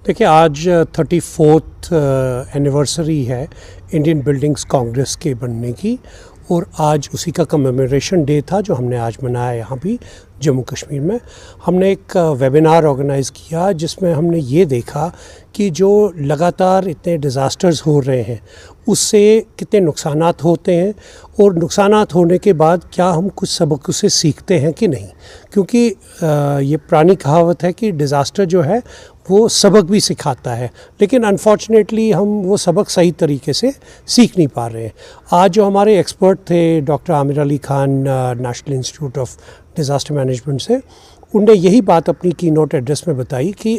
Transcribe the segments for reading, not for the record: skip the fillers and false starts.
देखिए आज 34th anniversary है इंडियन बिल्डिंग्स कांग्रेस के बनने की, और आज उसी का कमेमोरेशन डे था जो हमने आज मनाया यहाँ भी जम्मू कश्मीर में। हमने एक वेबिनार ऑर्गेनाइज़ किया जिसमें हमने ये देखा कि जो लगातार इतने डिज़ास्टर्स हो रहे हैं उससे कितने नुकसानात होते हैं, और नुकसानात होने के बाद क्या हम कुछ सबक उससे सीखते हैं कि नहीं। क्योंकि ये पुरानी कहावत है कि डिज़ास्टर जो है वो सबक भी सिखाता है, लेकिन अनफॉर्चुनेटली हम वो सबक सही तरीके से सीख नहीं पा रहे हैं। आज जो हमारे एक्सपर्ट थे doctor Aamir Ali Khan national institute of disaster management से, उनने यही बात अपनी की नोट एड्रेस में बताई कि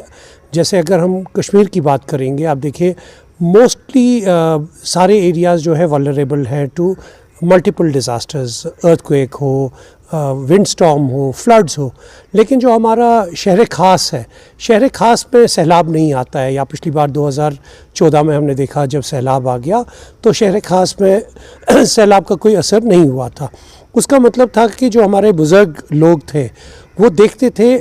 जैसे अगर हम कश्मीर की बात करेंगे, आप देखिए मोस्टली सारे एरियाज़ जो है वल्नरेबल हैं टू मल्टीपल डिज़ास्टर्स, अर्थक्वेक हो, विंड स्टॉर्म हो, फ्लड्स हो। लेकिन जो हमारा शहर ख़ास है, शहर ख़ास में सैलाब नहीं आता है, या पिछली बार 2014 में हमने देखा जब सैलाब आ गया तो शहर ख़ास में सैलाब का कोई असर नहीं हुआ था। उसका मतलब था कि जो हमारे बुज़ुर्ग लोग थे वो देखते थे,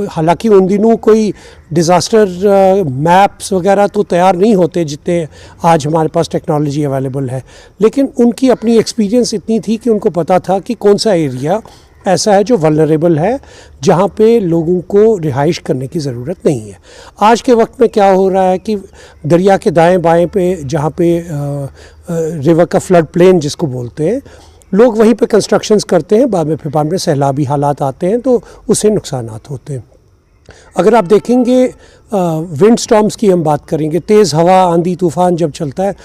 हालांकि उन दिनों कोई डिज़ास्टर मैप्स वगैरह तो तैयार नहीं होते जितने आज हमारे पास टेक्नोलॉजी अवेलेबल है, लेकिन उनकी अपनी एक्सपीरियंस इतनी थी कि उनको पता था कि कौन सा एरिया ऐसा है जो वल्नरेबल है, जहाँ पे लोगों को रिहाइश करने की ज़रूरत नहीं है। आज के वक्त में क्या हो रहा है कि दरिया के दाएं बाएं पे, जहाँ पे रिवर का फ्लड प्लेन जिसको बोलते हैं, लोग वहीं पे कंस्ट्रक्शंस करते हैं, बाद में सैलाबी हालात आते हैं तो उससे नुकसानात होते हैं। अगर आप देखेंगे विंड स्टॉर्म्स की हम बात करेंगे, तेज़ हवा, आंधी तूफ़ान जब चलता है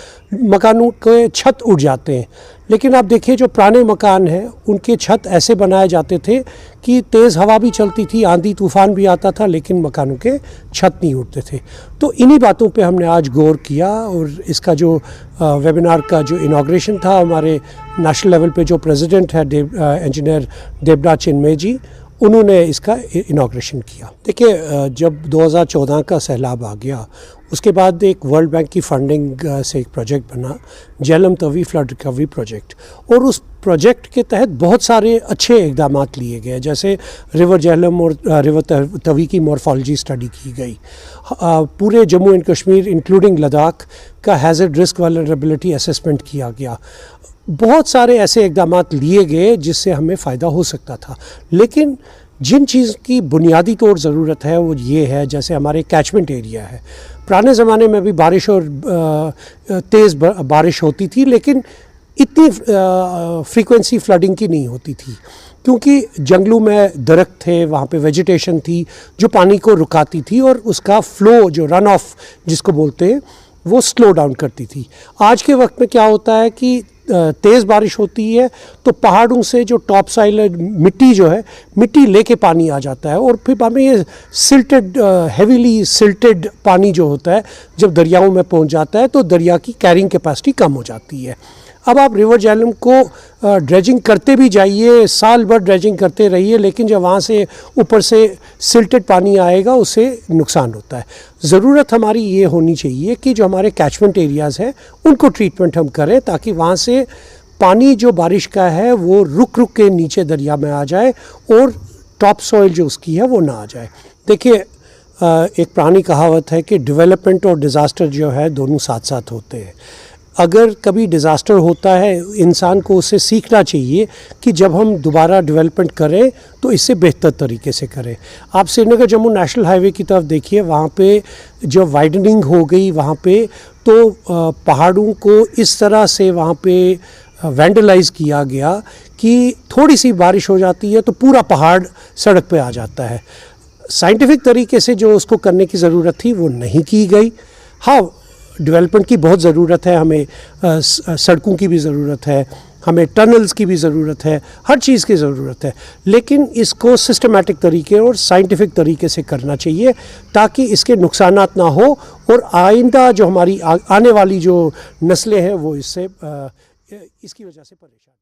मकानों के छत उड़ जाते हैं। लेकिन आप देखिए जो पुराने मकान हैं उनके छत ऐसे बनाए जाते थे कि तेज़ हवा भी चलती थी, आंधी तूफ़ान भी आता था, लेकिन मकानों के छत नहीं उड़ते थे। तो इन्हीं बातों पे हमने आज गौर किया, और इसका जो वेबिनार का जो इनाग्रेशन था, हमारे नेशनल लेवल पे जो प्रेसिडेंट है इंजीनियर देबराज चिन्मय जी, उन्होंने इसका इनाग्रेशन किया। देखिए जब 2014 का सैलाब आ गया उसके बाद एक वर्ल्ड बैंक की फंडिंग से एक प्रोजेक्ट बना, Jhelum Tawi flood recovery project, और उस प्रोजेक्ट के तहत बहुत सारे अच्छे इक़दाम लिए गए। जैसे रिवर झेलम और रिवर तवी की मॉर्फोलॉजी स्टडी की गई, पूरे जम्मू एंड कश्मीर इंक्लूडिंग लद्दाख का हैज़र्ड रिस्क वल्नरेबिलिटी असेसमेंट किया गया। बहुत सारे ऐसे इक़दाम लिए गए जिससे हमें फ़ायदा हो सकता था। लेकिन जिन चीज़ की बुनियादी तौर ज़रूरत है वो ये है, जैसे हमारे कैचमेंट एरिया है। पुराने ज़माने में भी बारिश और तेज़ बारिश होती थी, लेकिन इतनी फ्रीक्वेंसी फ्लडिंग की नहीं होती थी, क्योंकि जंगलों में दरख्त थे, वहाँ पे वेजिटेशन थी जो पानी को रुकाती थी, और उसका फ़्लो जो रन ऑफ जिसको बोलते हैं वो स्लो डाउन करती थी। आज के वक्त में क्या होता है कि तेज़ बारिश होती है तो पहाड़ों से जो टॉप साइल मिट्टी जो है, मिट्टी लेके पानी आ जाता है, और फिर हमें ये सिल्टेड, हेवीली सिल्टेड पानी जो होता है जब दरियाओं में पहुंच जाता है तो दरिया की कैरिंग कैपेसिटी कम हो जाती है। अब आप रिवर झेलम को ड्रेजिंग करते भी जाइए, साल भर ड्रेजिंग करते रहिए, लेकिन जब वहाँ से ऊपर से सिल्टेड पानी आएगा उससे नुकसान होता है। ज़रूरत हमारी ये होनी चाहिए कि जो हमारे कैचमेंट एरियाज़ हैं उनको ट्रीटमेंट हम करें, ताकि वहाँ से पानी जो बारिश का है वो रुक रुक के नीचे दरिया में आ जाए और टॉप सॉइल जो उसकी है वो ना आ जाए। देखिए एक पुरानी कहावत है कि डेवलपमेंट और डिज़ास्टर जो है दोनों साथ साथ होते हैं। अगर कभी डिज़ास्टर होता है, इंसान को उससे सीखना चाहिए कि जब हम दोबारा डेवलपमेंट करें तो इससे बेहतर तरीके से करें। आप श्रीनगर जम्मू नेशनल हाईवे की तरफ देखिए, वहाँ पे जो वाइडनिंग हो गई वहाँ पे, तो पहाड़ों को इस तरह से वहाँ पे वैंडलाइज किया गया कि थोड़ी सी बारिश हो जाती है तो पूरा पहाड़ सड़क पे आ जाता है। साइंटिफिक तरीके से जो उसको करने की ज़रूरत थी वो नहीं की गई। हाँ, डेवलपमेंट की बहुत ज़रूरत है, हमें सड़कों की भी ज़रूरत है, हमें टनल्स की भी ज़रूरत है, हर चीज़ की ज़रूरत है, लेकिन इसको सिस्टमेटिक तरीके और साइंटिफिक तरीके से करना चाहिए ताकि इसके नुकसानात ना हो, और आइंदा जो हमारी आने वाली जो नस्लें हैं वो इससे इसकी वजह से परेशान।